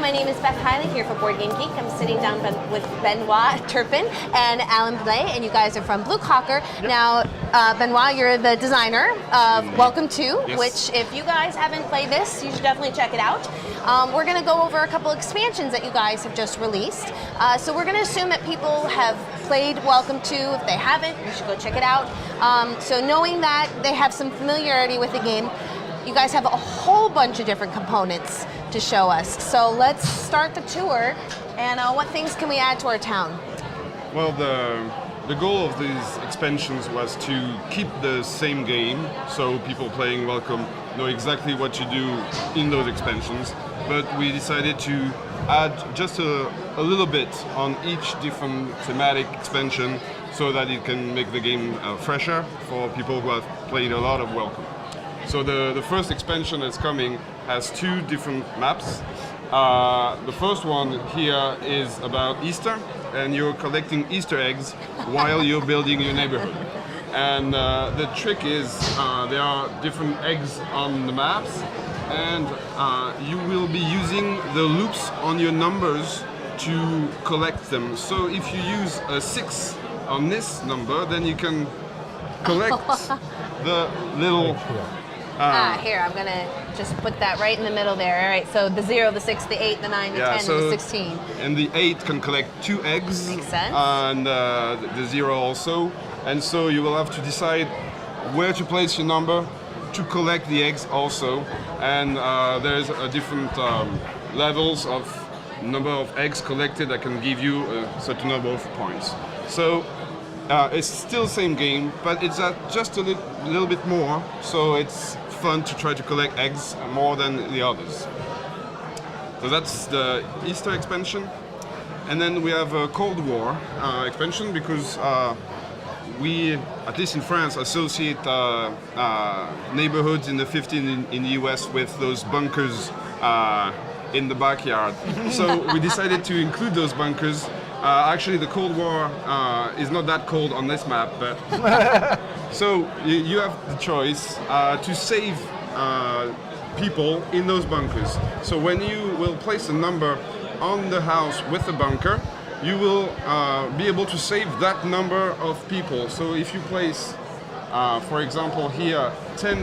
my name is Beth Hiley here for Board Game Geek. I'm sitting down with Benoit Turpin and Alan Blais, and you guys are from Blue Cocker. Yep. Now, Benoit, you're the designer of Welcome To, yes. Which if you guys haven't played this, you should definitely check it out. We're going to go over a couple expansions that you guys have just released. So we're going to assume that people have played Welcome To. If they haven't, you should go check it out. So knowing that they have some familiarity with the game, you guys have a whole bunch of different components to show us. So let's start the tour, and what things can we add to our town? Well, the goal of these expansions was to keep the same game, so people playing Welcome know exactly what you do in those expansions, but we decided to add just a little bit on each different thematic expansion so that it can make the game fresher for people who have played a lot of Welcome. So the first expansion that's coming has two different maps. The first one here is about Easter, and you're collecting Easter eggs while you're building your neighborhood. And the trick is there are different eggs on the maps, and you will be using the loops on your numbers to collect them. So if you use a 6 on this number, then you can collect the little... here, I'm going to just put that right in the middle there. All right, so the 0, the 6, the 8, the 9, the 10, and the 16. And the 8 can collect 2 eggs. Makes sense. And the 0 also. And so you will have to decide where to place your number to collect the eggs also. And there's a different levels of number of eggs collected that can give you a certain number of points. So it's still the same game, but it's just a little bit more, so it's fun to try to collect eggs more than the others. So that's the Easter expansion. And then we have a Cold War expansion, because we, at least in France, associate neighborhoods in the 50s in the US with those bunkers in the backyard. So we decided to include those bunkers. Actually, the Cold War is not that cold on this map, but so you have the choice to save people in those bunkers. So when you will place a number on the house with a bunker, you will be able to save that number of people. So if you place, for example, here 10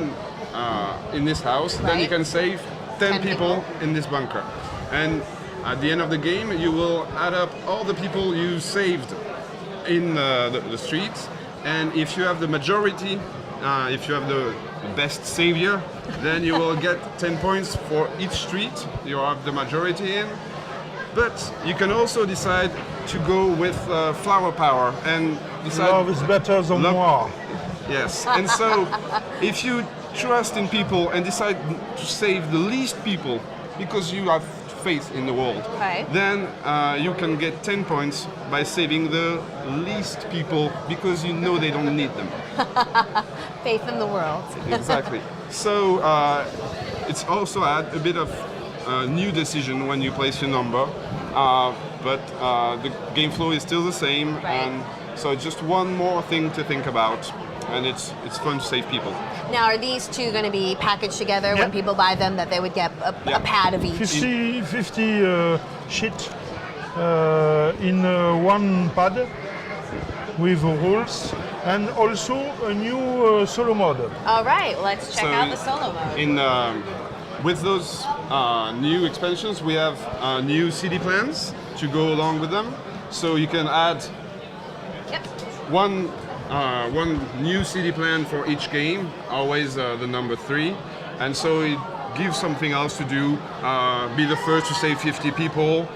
in this house, right, then you can save 10 people in this bunker. And at the end of the game, you will add up all the people you saved in the streets, and if you have the majority, if you have the best savior, then you will get 10 points for each street you have the majority in. But you can also decide to go with flower power and decide... Love is better than war. Yes, and so if you trust in people and decide to save the least people because you have faith in the world, right, then you can get 10 points by saving the least people because you know they don't need them. Faith in the world. Exactly. So it's also add a bit of new decision when you place your number, but the game flow is still the same, right, and so it's just one more thing to think about, and it's fun to save people. Now, are these two going to be packaged together when people buy them, that they would get a pad of each? 50 sheet in one pad with rules, and also a new solo mode. All right, well, let's check out the solo mode. With those new expansions, we have new city plans to go along with them. So you can add one new city plan for each game, always the number 3. And so it gives something else to do, be the first to save 50 people,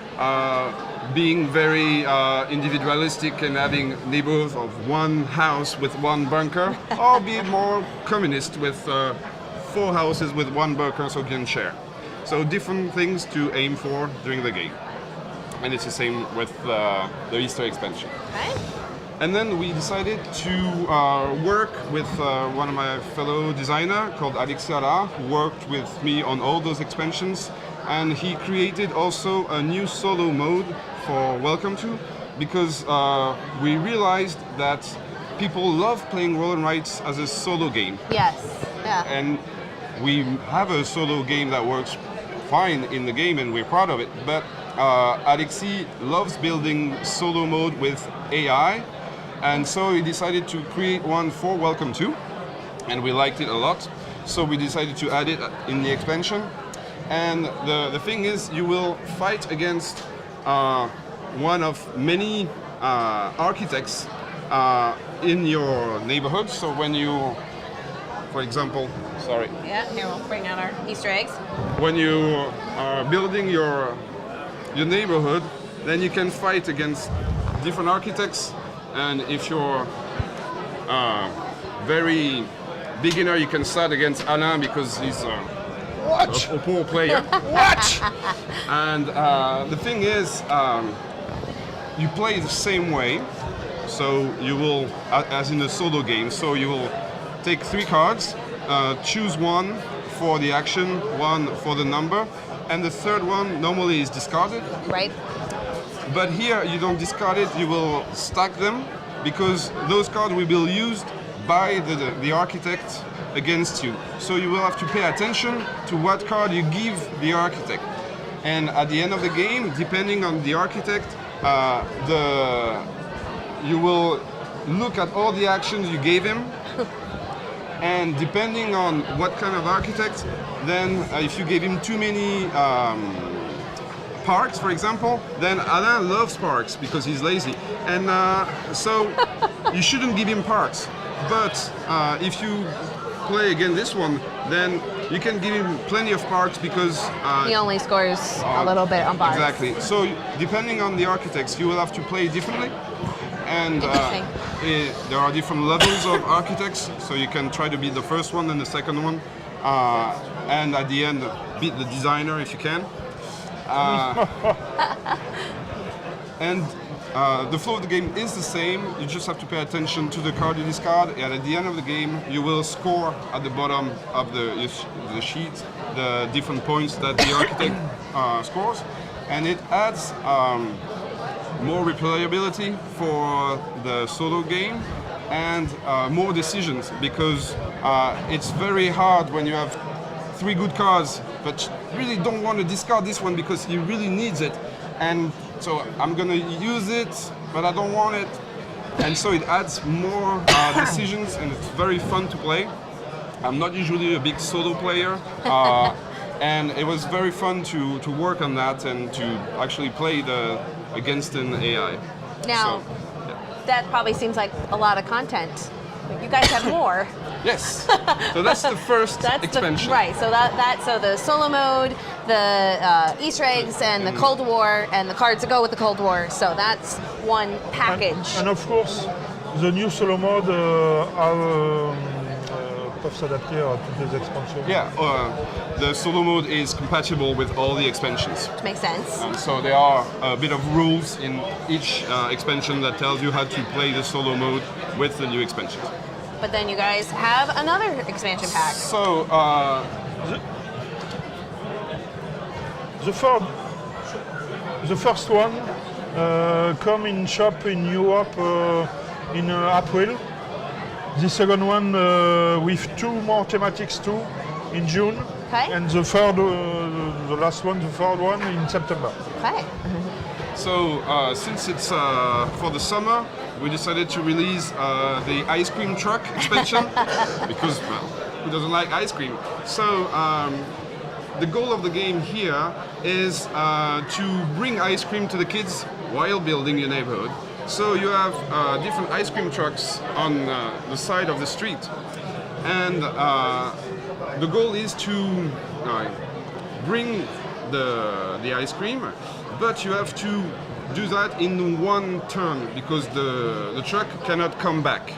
being very individualistic and having neighborhoods of one house with one bunker, or be more communist with 4 houses with one bunker so you can share. So different things to aim for during the game. And it's the same with the Easter expansion. Okay. And then we decided to work with one of my fellow designer called Alexia, who worked with me on all those expansions. And he created also a new solo mode for Welcome To, because we realized that people love playing Roll and Writes as a solo game. Yes, yeah. And we have a solo game that works fine in the game and we're proud of it. But Alexis loves building solo mode with AI, and so he decided to create one for Welcome to, and we liked it a lot. So we decided to add it in the expansion. And the thing is, you will fight against one of many architects in your neighborhood. So when you, for example, sorry. Yeah, here we'll bring out our Easter eggs. When you are building your neighborhood, then you can fight against different architects. And if you're very beginner, you can start against Alain because he's a poor player. What? And the thing is, you play the same way. So you will, as in a solo game, so you will take 3 cards, choose one for the action, one for the number, and the third one normally is discarded. Right. But here you don't discard it, you will stack them because those cards will be used by the architect against you. So you will have to pay attention to what card you give the architect. And at the end of the game, depending on the architect, you will look at all the actions you gave him. And depending on what kind of architect, then if you gave him too many parks, for example, then Alain loves parks because he's lazy. And so you shouldn't give him parks. But if you play again this one, then you can give him plenty of parks because He only scores a little bit on bars. Exactly. So depending on the architects, you will have to play differently. And there are different levels of architects, so you can try to beat the first one and the second one, and at the end beat the designer if you can. And the flow of the game is the same. You just have to pay attention to the card you discard, and at the end of the game, you will score at the bottom of the sheet the different points that the architect scores, and it adds more replayability for the solo game and more decisions because it's very hard when you have 3 good cards but really don't want to discard this one because he really needs it, and so I'm gonna use it but I don't want it, and so it adds more decisions and it's very fun to play. I'm not usually a big solo player, and it was very fun to work on that and to actually play against an AI. Now, that probably seems like a lot of content. You guys have more. Yes. So that's the first expansion. Right. So so the solo mode, the Easter eggs, and the Cold War, and the cards that go with the Cold War. So that's one package. And of course, the new solo mode peuvent s'adapter à toutes les expansions. Yeah, the solo mode is compatible with all the expansions. Which makes sense. And so there are a bit of rules in each expansion that tells you how to play the solo mode with the new expansions. But then you guys have another expansion pack. So the first one come in shop in Europe in April. The second one with 2 more thematics too in June. Okay. And the third, the last one, the third one in September. Okay. So since it's for the summer, we decided to release the ice cream truck expansion because, well, who doesn't like ice cream? So the goal of the game here is to bring ice cream to the kids while building your neighborhood. So you have different ice cream trucks on the side of the street, and the goal is to bring the ice cream, but you have to do that in one turn because the truck cannot come back.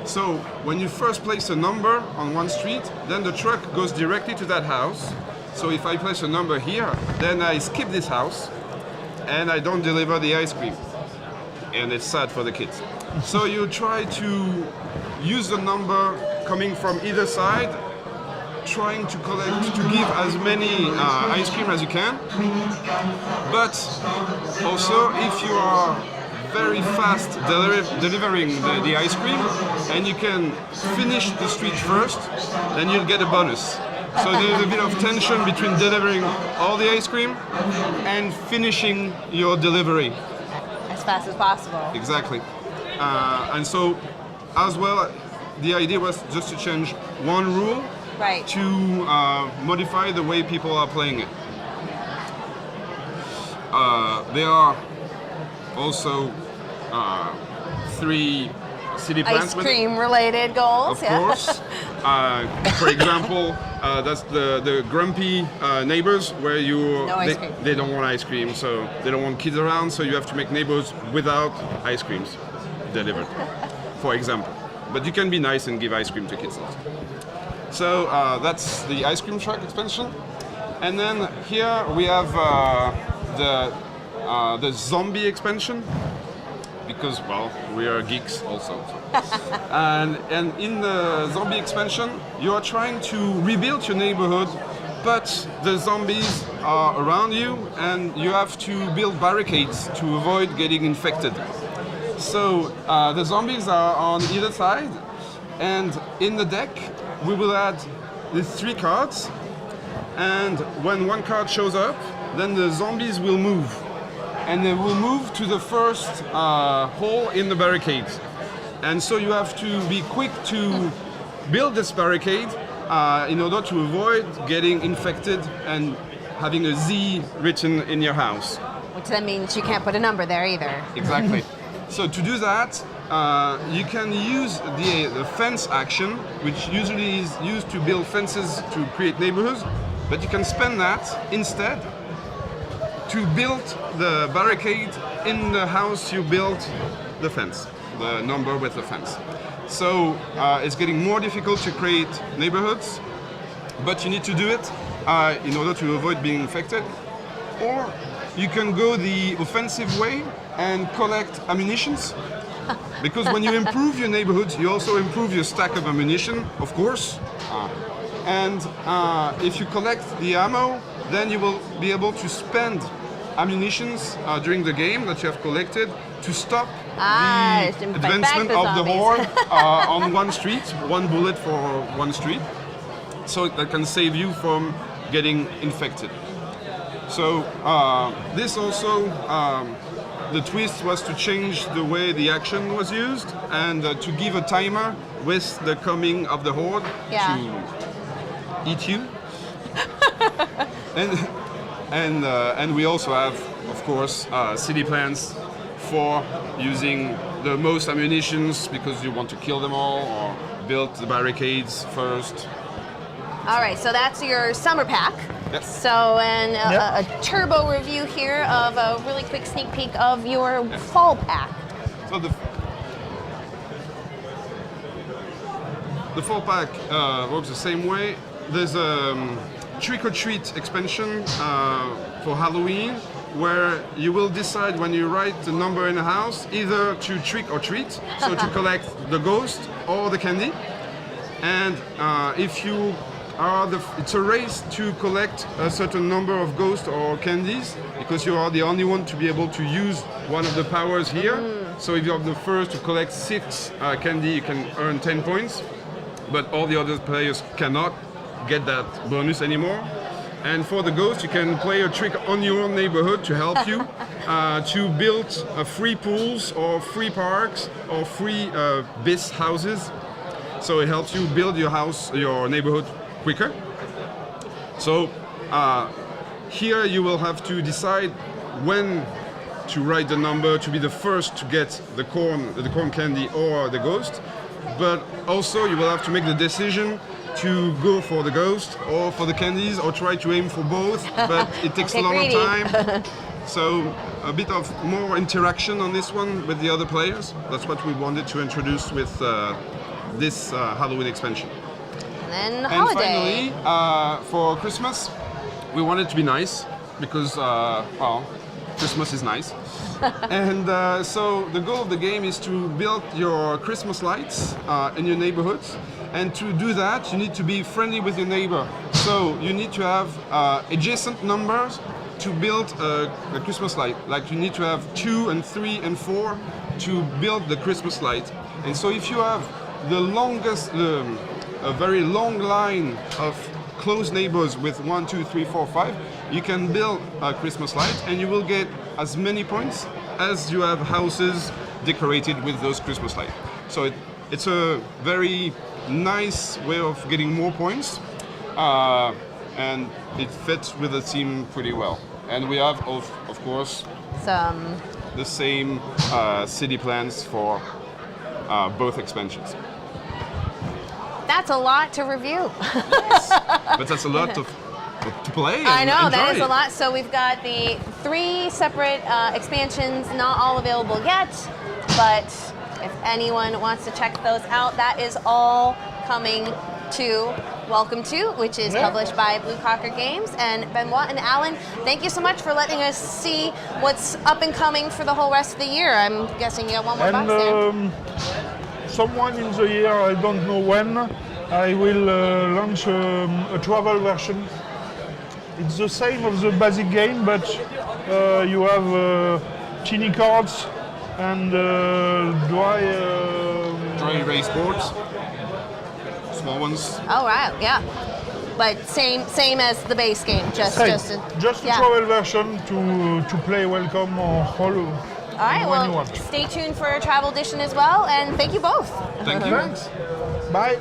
So when you first place a number on one street, then the truck goes directly to that house. So if I place a number here, then I skip this house and I don't deliver the ice cream. And it's sad for the kids. So you try to use the number coming from either side, trying to collect, to give as many ice cream as you can. But also, if you are very fast delivering the ice cream and you can finish the street first, then you'll get a bonus. So there's a bit of tension between delivering all the ice cream and finishing your delivery. As fast as possible. Exactly. And so, as well, the idea was just to change one rule Right. to modify the way people are playing it. There are also 3 city plans Ice with it. cream related goals. Of course. For example, that's the grumpy neighbors where No ice cream. they don't want ice cream, so they don't want kids around, so you have to make neighbors without ice creams delivered, for example. But you can be nice and give ice cream to kids also. So that's the ice cream truck expansion. And then here we have the zombie expansion. Because, well, we are geeks also. and in the zombie expansion, you are trying to rebuild your neighborhood, but the zombies are around you and you have to build barricades to avoid getting infected. So the zombies are on either side, and in the deck we will add the 3 cards, and when one card shows up, then the zombies will move. And they will move to the first hole in the barricade. And so you have to be quick to build this barricade in order to avoid getting infected and having a Z written in your house. Which then means you can't put a number there either. Exactly. So to do that, you can use the fence action, which usually is used to build fences to create neighborhoods, but you can spend that instead to build the barricade in the house you built the fence, the number with the fence. So it's getting more difficult to create neighborhoods, but you need to do it in order to avoid being infected. Or you can go the offensive way and collect ammunitions. Because when you improve your neighborhood, you also improve your stack of ammunition, of course. And if you collect the ammo, then you will be able to spend ammunitions during the game that you have collected to stop the advancement of the horde on one street, 1 bullet for 1 street. So that can save you from getting infected. So this also, the twist was to change the way the action was used and to give a timer with the coming of the horde to eat you. And we also have, of course, city plans for using the most ammunitions because you want to kill them all or build the barricades first. All right, so that's your summer pack. Yes. So, and a turbo review here of a really quick sneak peek of your fall pack. So the fall pack works the same way. There's a trick or treat expansion for Halloween, where you will decide when you write the number in a house either to trick or treat, so to collect the ghost or the candy. And if you are it's a race to collect a certain number of ghosts or candies, because you are the only one to be able to use one of the powers here. So if you're the first to collect 6 candy, you can earn 10 points, but all the other players cannot get that bonus anymore. And for the ghost, you can play a trick on your own neighborhood to help you to build free pools or free parks or free BIS houses. So it helps you build your house, your neighborhood quicker. So here you will have to decide when to write the number to be the first to get the corn candy or the ghost. But also you will have to make the decision to go for the ghost or for the candies or try to aim for both, but it takes a long time. So a bit of more interaction on this one with the other players. That's what we wanted to introduce with this Halloween expansion. And then holiday. And finally, for Christmas, we wanted to be nice because, well, Christmas is nice. And so the goal of the game is to build your Christmas lights in your neighborhoods. And to do that, you need to be friendly with your neighbor. So you need to have adjacent numbers to build a Christmas light. Like you need to have 2 and 3 and 4 to build the Christmas light. And so if you have the longest, a very long line of close neighbors with 1, 2, 3, 4, 5, you can build a Christmas light and you will get as many points as you have houses decorated with those Christmas lights. So it's a very nice way of getting more points, and it fits with the theme pretty well. And we have, of course, the same city plans for both expansions. That's a lot to review. But that's a lot to play and I know, enjoy. that is a lot. So we've got the 3 separate expansions, not all available yet, but if anyone wants to check those out, that is all coming to Welcome to, which is published by Blue Cocker Games. And Benoit and Alan, thank you so much for letting us see what's up and coming for the whole rest of the year. I'm guessing you have one more box there. Someone in the year, I don't know when, I will launch a travel version. It's the same of the basic game, but you have teeny cards and dry race boards, small ones. Oh, right, yeah. But same as the base game, just a travel version to play welcome or hollow. All right, well, stay tuned for a travel edition as well, and thank you both. Thank you. Bye.